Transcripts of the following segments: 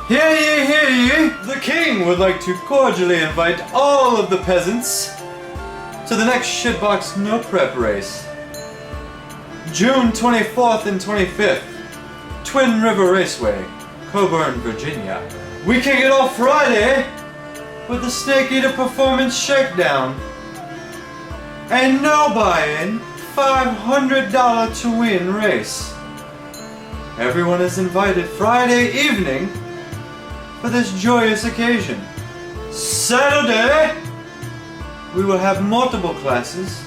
Hear ye, hear ye! The king would like to cordially invite all of the peasants to the next Shitbox No Prep race. June 24th and 25th, Twin River Raceway, Coburn, Virginia. We kick it off Friday with the Snake Eater Performance Shakedown. And no buy-in, $500 to win race. Everyone is invited Friday evening for this joyous occasion. Saturday, we will have multiple classes,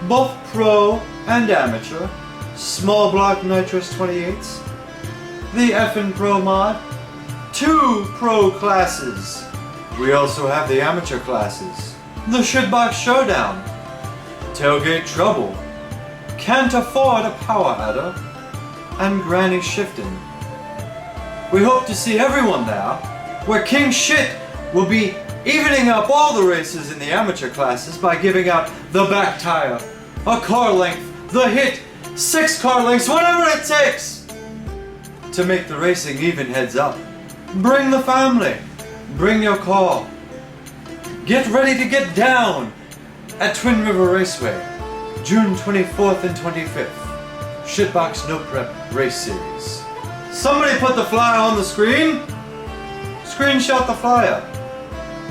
both pro and amateur, small block nitrous 28s, the Effin' Pro mod, 2 pro classes. We also have the amateur classes, the Shitbox Showdown, Tailgate Trouble, Can't Afford a Power Adder, and Granny Shifting. We hope to see everyone there, where King Shit will be evening up all the races in the amateur classes by giving out the back tire, a car length, the hit, 6 car lengths, whatever it takes to make the racing even heads up. Bring the family, bring your car. Get ready to get down at Twin River Raceway, June 24th and 25th. Shitbox No Prep Race Series. Somebody put the flyer on the screen. Screenshot the flyer.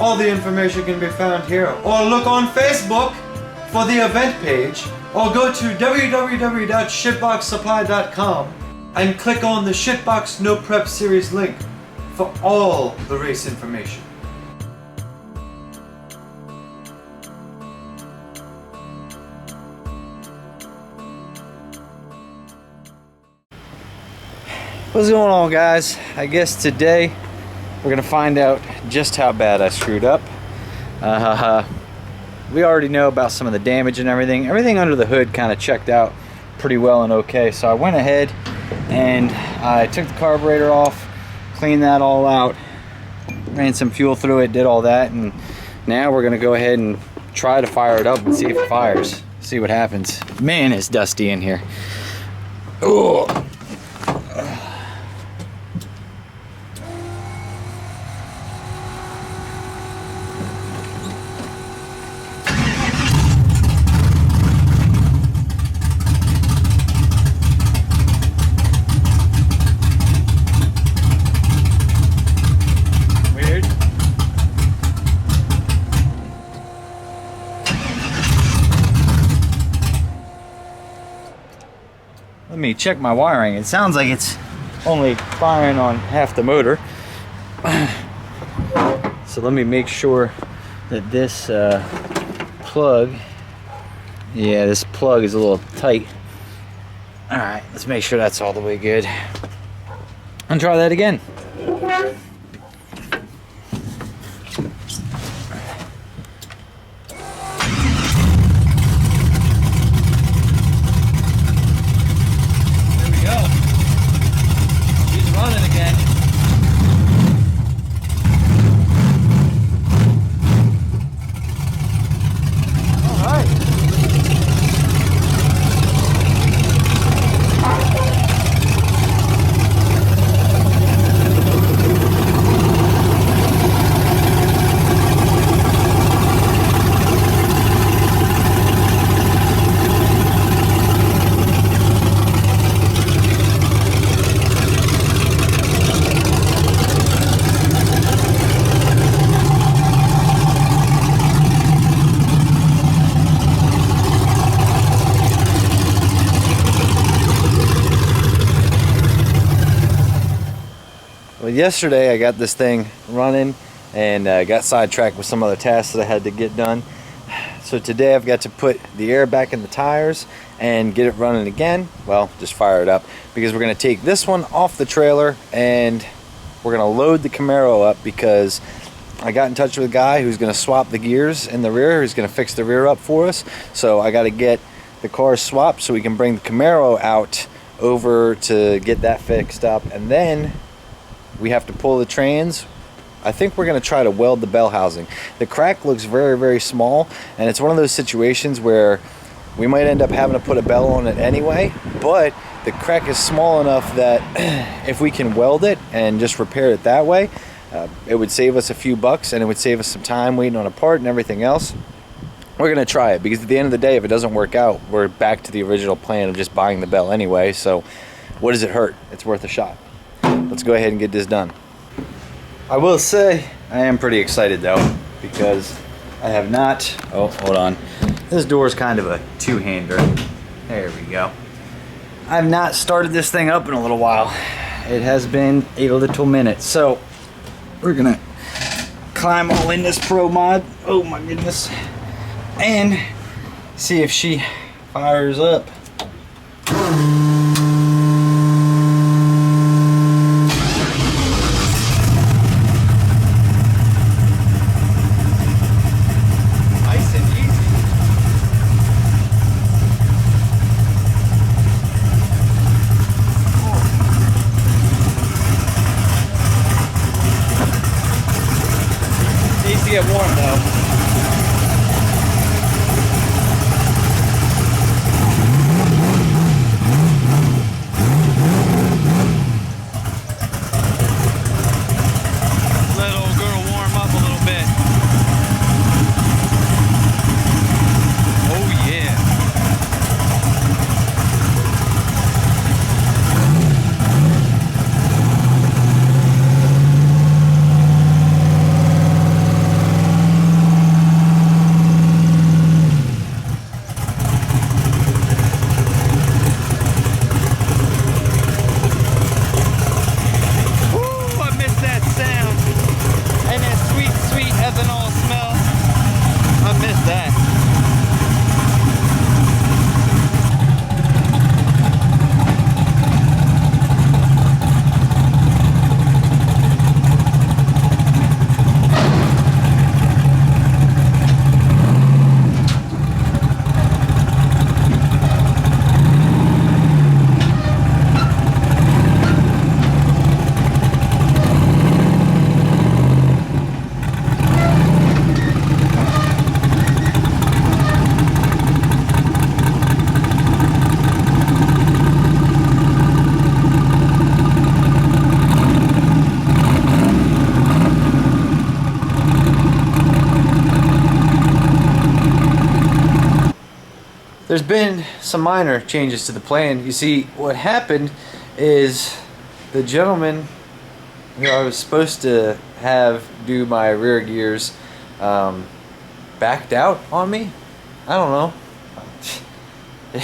All the information can be found here, or look on Facebook for the event page, or go to www.shitboxsupply.com and click on the Shitbox No Prep Series link for all the race information. What's going on, guys? I guess today we're gonna find out just how bad I screwed up. We already know about some of the damage and everything. Everything under the hood kind of checked out pretty well and okay. So I went ahead and I took the carburetor off, cleaned that all out, ran some fuel through it, did all that, and now we're gonna go ahead and try to fire it up and see if it fires. See what happens. Man, it's dusty in here. Oh. Let me check my wiring. It sounds like it's only firing on half the motor. So let me make sure that this plug, yeah, this plug is a little tight. All right, let's make sure that's all the way good. And try that again. Yesterday I got this thing running and got sidetracked with some other tasks that I had to get done. So today I've got to put the air back in the tires and get it running again. Well, just fire it up, because we're going to take this one off the trailer and we're going to load the Camaro up, because I got in touch with a guy who's going to swap the gears in the rear. He's going to fix the rear up for us. So I got to get the car swapped so we can bring the Camaro out over to get that fixed up, and then we have to pull the trans. I think we're going to try to weld the bell housing. The crack looks very, very small, and it's one of those situations where We might end up having to put a bell on it anyway, but the crack is small enough that if we can weld it and just repair it that way, it would save us a few bucks, and it would save us some time waiting on a part and everything else. We're going to try it, because at the end of the day, if it doesn't work out, we're back to the original plan of just buying the bell anyway. So what does it hurt? It's worth a shot. Let's go ahead and get this done. I will say I am pretty excited though, because I have not, oh, hold on. This door is kind of a two-hander. There we go. I've not started this thing up in a little while. It has been a little minute. So we're gonna climb all in this Pro Mod. Oh my goodness. And see if she fires up. Nice and easy. Needs to get warm though. There's been some minor changes to the plan. You see, what happened is the gentleman who I was supposed to have do my rear gears backed out on me. I don't know.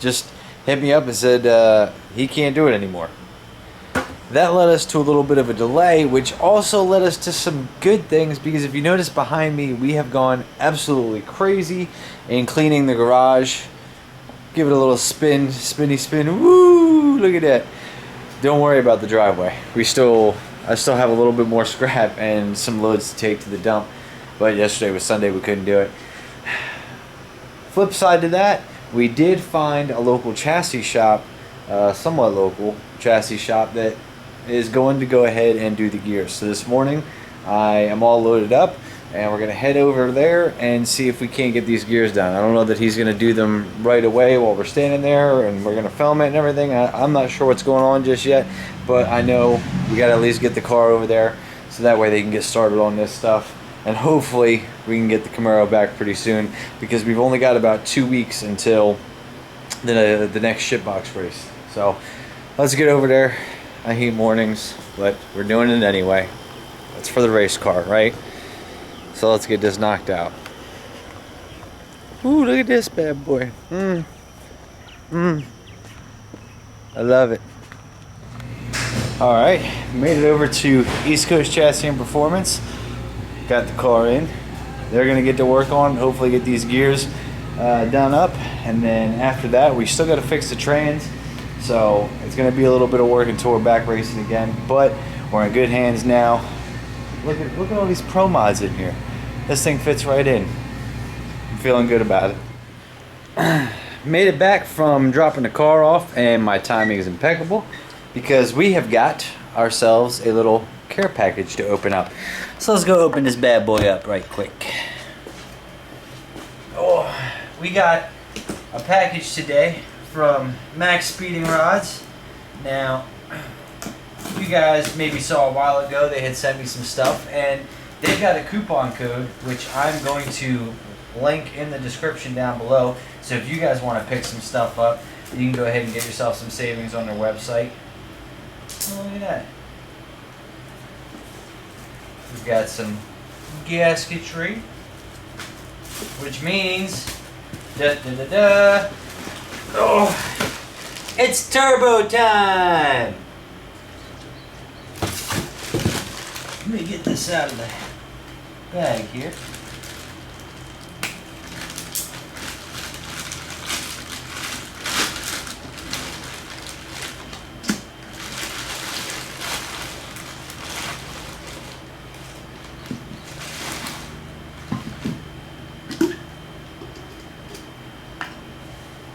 Just hit me up and said he can't do it anymore. That led us to a little bit of a delay, which also led us to some good things, because if you notice behind me, we have gone absolutely crazy in cleaning the garage. Give it a little spin, spinny spin. Woo! Look at that. Don't worry about the driveway. I still have a little bit more scrap and some loads to take to the dump. But yesterday was Sunday, we couldn't do it. Flip side to that, we did find a local chassis shop, somewhat local chassis shop, that is going to go ahead and do the gears. So this morning I am all loaded up, and we're going to head over there and see if we can't get these gears done. I don't know that he's going to do them right away while we're standing there, and we're going to film it and everything. I'm not sure what's going on just yet, but I know we got to at least get the car over there so that way they can get started on this stuff, and hopefully we can get the Camaro back pretty soon, because we've only got about 2 weeks until the next SHITBOX race. So let's get over there. I hate mornings, but we're doing it anyway. It's for the race car, right? So let's get this knocked out. Ooh, look at this bad boy. I love it. Alright, made it over to East Coast Chassis and Performance. Got the car in. They're going to get to work on, hopefully get these gears done up. And then after that, we still got to fix the trans. So it's going to be a little bit of work until we're back racing again. But we're in good hands now. Look at all these Pro Mods in here. This thing fits right in. I'm feeling good about it. Made it back from dropping the car off, and my timing is impeccable because we have got ourselves a little care package to open up. So let's go open this bad boy up right quick. Oh, we got a package today from Max Speeding Rods. Now, you guys maybe saw a while ago they had sent me some stuff, and they've got a coupon code which I'm going to link in the description down below. So if you guys want to pick some stuff up, you can go ahead and get yourself some savings on their website. Oh, look at that. We've got some gasketry, which means oh, it's turbo time. Let me get this out of the bag here.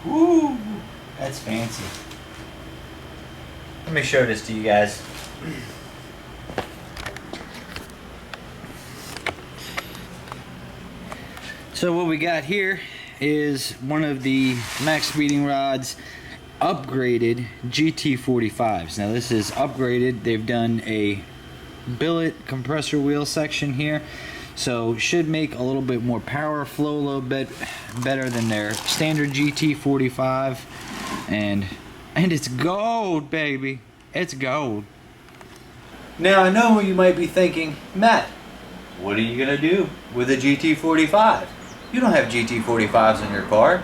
Woo, that's fancy. Let me show this to you guys. So what we got here is one of the Max Speeding Rods upgraded GT45s. Now this is upgraded. They've done a billet compressor wheel section here, so should make a little bit more power, flow a little bit better than their standard GT45, and it's gold, baby. It's gold. Now I know you might be thinking, Matt, what are you gonna do with a GT45? You don't have GT45s in your car.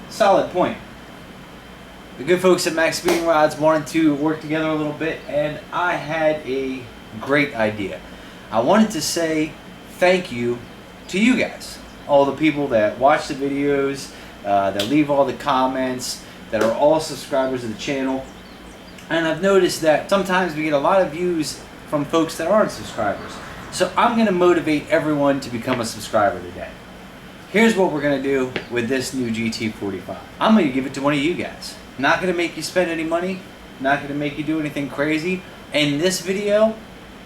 Solid point. The good folks at Max Speeding Rods wanted to work together a little bit, and I had a great idea. I wanted to say thank you to you guys, all the people that watch the videos, that leave all the comments, that are all subscribers of the channel. And I've noticed that sometimes we get a lot of views from folks that aren't subscribers. So I'm going to motivate everyone to become a subscriber today. Here's what we're going to do with this new GT45. I'm going to give it to one of you guys. Not going to make you spend any money, not going to make you do anything crazy. In this video,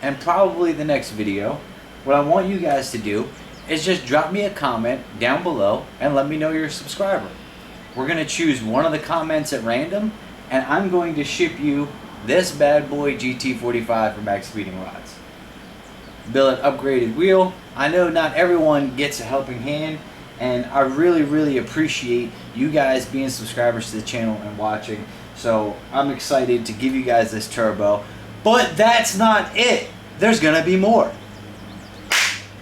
and probably the next video, what I want you guys to do is just drop me a comment down below and let me know you're a subscriber. We're going to choose one of the comments at random, and I'm going to ship you this bad boy GT45 from Max Speeding Rods. Billet upgraded wheel. I know not everyone gets a helping hand, and I really appreciate you guys being subscribers to the channel and watching. So I'm excited to give you guys this turbo. But that's not it. There's going to be more.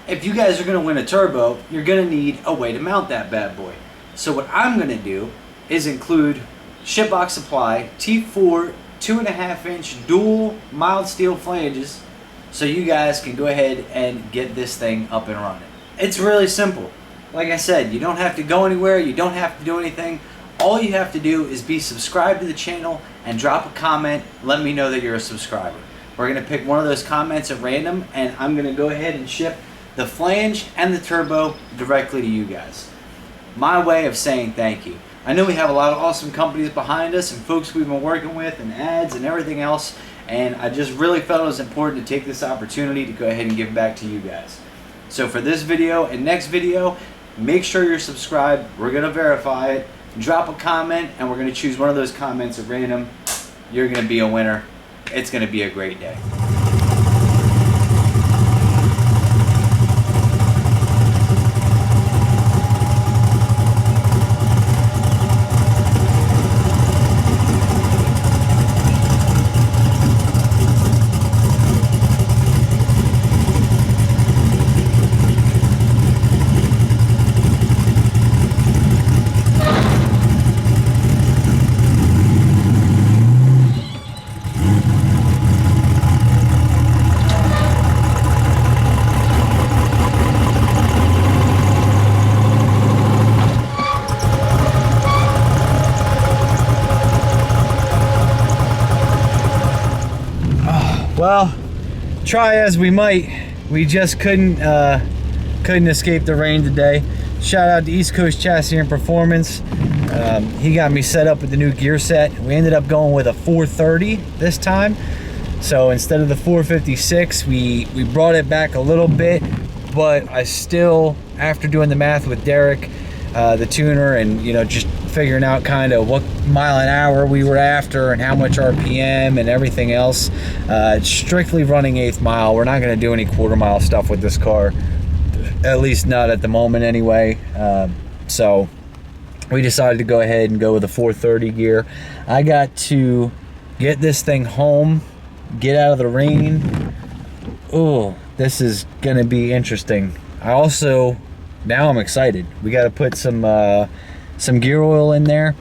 If you guys are going to win a turbo, you're going to need a way to mount that bad boy. So what I'm going to do is include SHITBOX Supply T4 2.5-inch dual mild steel flanges, so you guys can go ahead and get this thing up and running. It's really simple. Like I said, you don't have to go anywhere, you don't have to do anything. All you have to do is be subscribed to the channel and drop a comment. Let me know that you're a subscriber. We're going to pick one of those comments at random, and I'm going to go ahead and ship the flange and the turbo directly to you guys. My way of saying thank you. I know we have a lot of awesome companies behind us and folks we've been working with and ads and everything else, and I just really felt it was important to take this opportunity to go ahead and give back to you guys. So for this video and next video, make sure you're subscribed. We're going to verify it. Drop a comment, and we're going to choose one of those comments at random. You're going to be a winner. It's going to be a great day. Well, try as we might, we just couldn't escape the rain today. Shout out to East Coast Chassis and Performance. He got me set up with the new gear set. We ended up going with a 430 this time. So instead of the 456, we brought it back a little bit, but I still, after doing the math with Derek, the tuner, and you know, just figuring out kind of what mile an hour we were after and how much RPM and everything else. It's strictly running 1/8 mile. We're not going to do any quarter mile stuff with this car, at least not at the moment anyway. So we decided to go ahead and go with a 430 gear. I got to get this thing home, get out of the rain. Oh, this is gonna be interesting. Now I'm excited. We got to put some gear oil in there,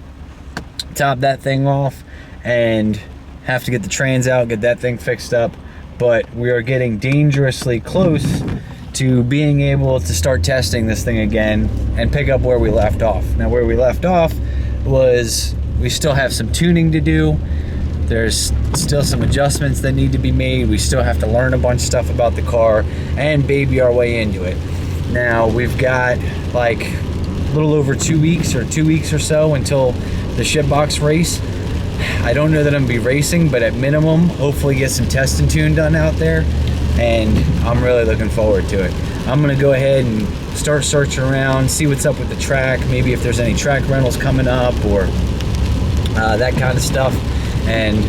top that thing off, and have to get the trans out, get that thing fixed up. But we are getting dangerously close to being able to start testing this thing again and pick up where we left off. Now, where we left off was we still have some tuning to do. There's still some adjustments that need to be made. We still have to learn a bunch of stuff about the car and baby our way into it. Now, we've got like a little over 2 weeks or 2 weeks or so until the SHITBOX race. I don't know that I'm gonna be racing, but at minimum, hopefully get some test and tune done out there. And I'm really looking forward to it. I'm gonna go ahead and start searching around, see what's up with the track, maybe if there's any track rentals coming up or that kind of stuff, and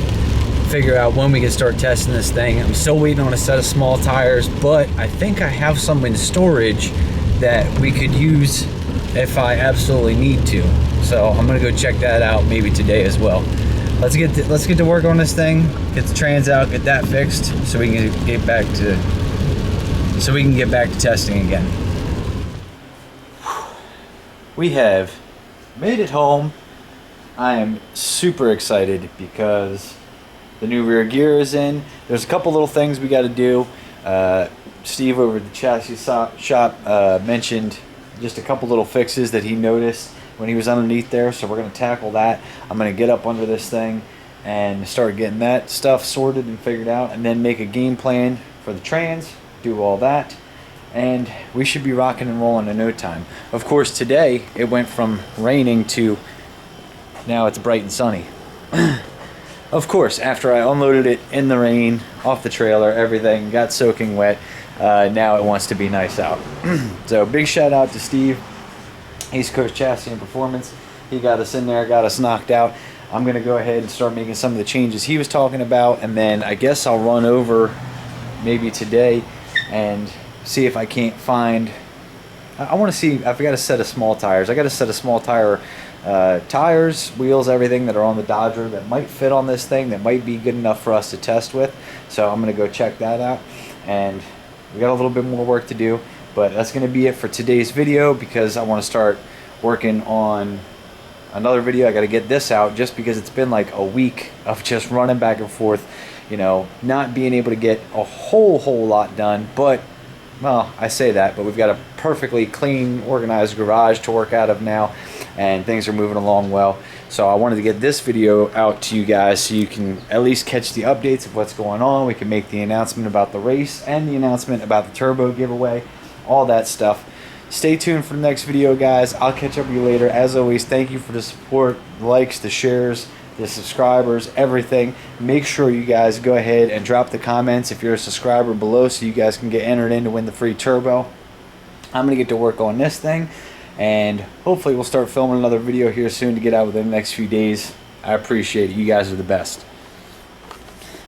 figure out when we can start testing this thing. I'm still waiting on a set of small tires, but I think I have some in storage that we could use if I absolutely need to. So I'm gonna go check that out maybe today as well. Let's get to work on this thing, get the trans out, get that fixed, so we can get back to testing again. We have made it home. I am super excited because the new rear gear is in. There's a couple little things we got to do. Steve over at the chassis shop mentioned just a couple little fixes that he noticed when he was underneath there, so we're going to tackle that. I'm going to get up under this thing and start getting that stuff sorted and figured out, and then make a game plan for the trans, do all that, and we should be rocking and rolling in no time. Of course, today it went from raining to now it's bright and sunny. Of course, after I unloaded it in the rain, off the trailer, everything got soaking wet, now it wants to be nice out. So big shout out to Steve, East Coast Chassis and Performance. He got us in there, got us knocked out. I'm gonna go ahead and start making some of the changes he was talking about, and then I guess I'll run over maybe today and see if I can't find, I want to see, I've got a set of small tires. I got a set of small tires, wheels, everything that are on the Dodger that might fit on this thing, that might be good enough for us to test with. So I'm gonna go check that out, and we got a little bit more work to do. But that's going to be it for today's video, because I want to start working on another video. I got to get this out just because it's been like a week of just running back and forth, you know, not being able to get a whole lot done. But, well, I say that, but we've got a perfectly clean, organized garage to work out of now, and things are moving along well. So I wanted to get this video out to you guys so you can at least catch the updates of what's going on. We can make the announcement about the race and the announcement about the turbo giveaway, all that stuff. Stay tuned for the next video, guys. I'll catch up with you later. As always, thank you for the support, the likes, the shares, the subscribers, everything. Make sure you guys go ahead and drop the comments if you're a subscriber below, so you guys can get entered in to win the free turbo. I'm gonna get to work on this thing, and hopefully we'll start filming another video here soon to get out within the next few days. I appreciate it. You guys are the best.